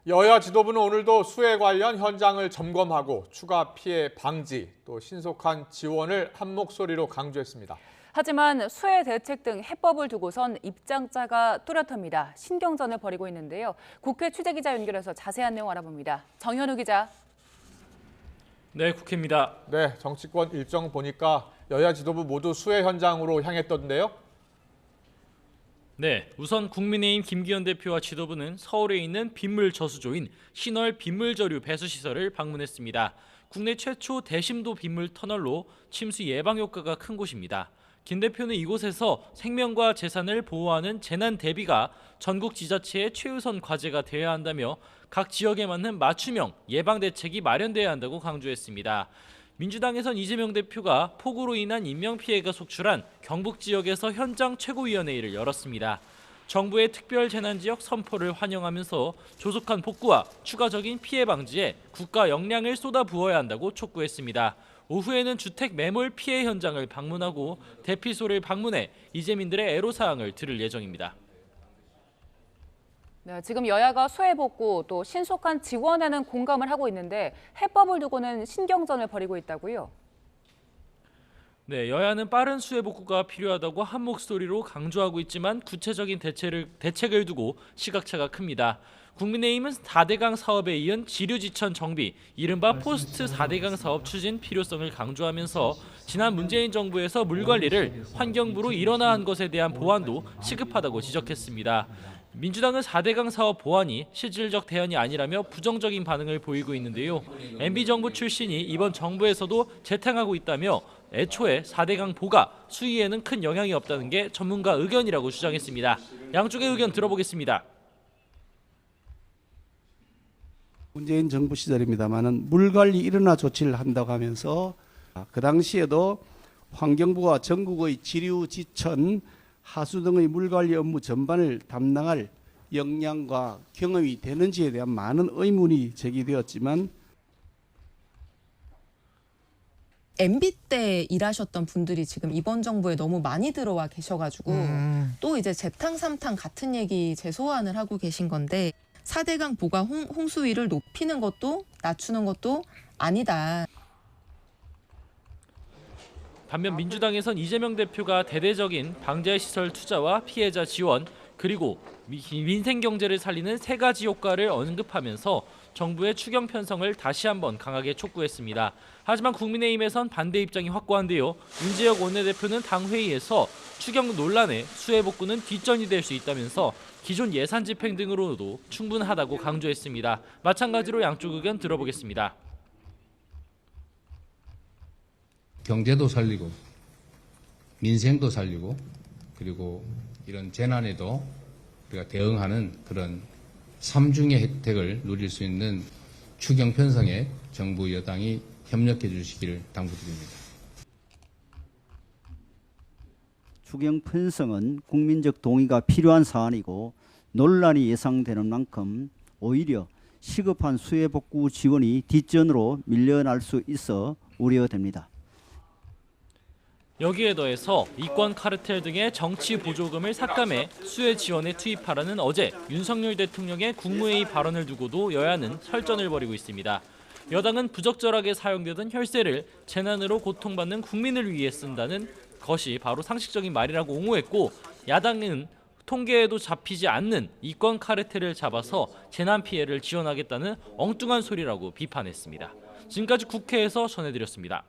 여야 지도부는 오늘도 수해 관련 현장을 점검하고 추가 피해 방지, 또 신속한 지원을 한 목소리로 강조했습니다. 하지만 수해 대책 등 해법을 두고선 입장차가 뚜렷합니다. 신경전을 벌이고 있는데요. 국회 취재기자 연결해서 자세한 내용 알아봅니다. 정현우 기자. 네, 국회입니다. 네, 정치권 일정 보니까 여야 지도부 모두 수해 현장으로 향했던데요. 네, 우선 국민의힘 김기현 대표와 지도부는 서울에 있는 빗물 저수조인 신월 빗물저류 배수시설을 방문했습니다. 국내 최초 대심도 빗물 터널로 침수 예방 효과가 큰 곳입니다. 김 대표는 이곳에서 생명과 재산을 보호하는 재난 대비가 전국 지자체의 최우선 과제가 되어야 한다며 각 지역에 맞는 맞춤형 예방 대책이 마련돼야 한다고 강조했습니다. 민주당에선 이재명 대표가 폭우로 인한 인명피해가 속출한 경북 지역에서 현장 최고위원회의를 열었습니다. 정부의 특별재난지역 선포를 환영하면서 조속한 복구와 추가적인 피해 방지에 국가 역량을 쏟아부어야 한다고 촉구했습니다. 오후에는 주택 매몰 피해 현장을 방문하고 대피소를 방문해 이재민들의 애로사항을 들을 예정입니다. 네, 지금 여야가 수해 복구 또 신속한 지원에는 공감을 하고 있는데 해법을 두고는 신경전을 벌이고 있다고요. 네, 여야는 빠른 수해 복구가 필요하다고 한 목소리로 강조하고 있지만 구체적인 대책을 두고 시각차가 큽니다. 국민의힘은 4대강 사업에 이은 지류지천 정비, 이른바 포스트 4대강 사업 추진 필요성을 강조하면서 지난 문재인 정부에서 물 관리를 환경부로 일원화한 것에 대한 보완도 시급하다고 지적했습니다. 민주당은 4대강 사업 보완이 실질적 대안이 아니라며 부정적인 반응을 보이고 있는데요. MB정부 출신이 이번 정부에서도 재탕하고 있다며 애초에 4대강 보가 수위에는 큰 영향이 없다는 게 전문가 의견이라고 주장했습니다. 양쪽의 의견 들어보겠습니다. 문재인 정부 시절입니다만은 물관리 일원화 조치를 한다고 하면서 그 당시에도 환경부가 전국의 지류, 지천, 하수 등의 물관리 업무 전반을 담당할 역량과 경험이 되는지에 대한 많은 의문이 제기되었지만 MB 때 일하셨던 분들이 지금 이번 정부에 너무 많이 들어와 계셔가지고 또 이제 재탕, 삼탕 같은 얘기 재소환을 하고 계신 건데 4대강 보가 홍수위를 높이는 것도 낮추는 것도 아니다. 반면 민주당에선 이재명 대표가 대대적인 방제시설 투자와 피해자 지원 그리고 민생 경제를 살리는 세 가지 효과를 언급하면서 정부의 추경 편성을 다시 한번 강하게 촉구했습니다. 하지만 국민의힘에선 반대 입장이 확고한데요. 윤재혁 원내대표는 당 회의에서 추경 논란에 수해 복구는 뒷전이 될 수 있다면서 기존 예산 집행 등으로도 충분하다고 강조했습니다. 마찬가지로 양쪽 의견 들어보겠습니다. 경제도 살리고 민생도 살리고 그리고 이런 재난에도 우리가 대응하는 그런 삼중의 혜택을 누릴 수 있는 추경 편성에 정부 여당이 협력해 주시기를 당부드립니다. 추경 편성은 국민적 동의가 필요한 사안이고 논란이 예상되는 만큼 오히려 시급한 수해 복구 지원이 뒷전으로 밀려날 수 있어 우려됩니다. 여기에 더해서 이권 카르텔 등의 정치 보조금을 삭감해 수해 지원에 투입하라는 어제 윤석열 대통령의 국무회의 발언을 두고도 여야는 설전을 벌이고 있습니다. 여당은 부적절하게 사용되던 혈세를 재난으로 고통받는 국민을 위해 쓴다는 것이 바로 상식적인 말이라고 옹호했고 야당은 통계에도 잡히지 않는 이권 카르텔을 잡아서 재난 피해를 지원하겠다는 엉뚱한 소리라고 비판했습니다. 지금까지 국회에서 전해드렸습니다.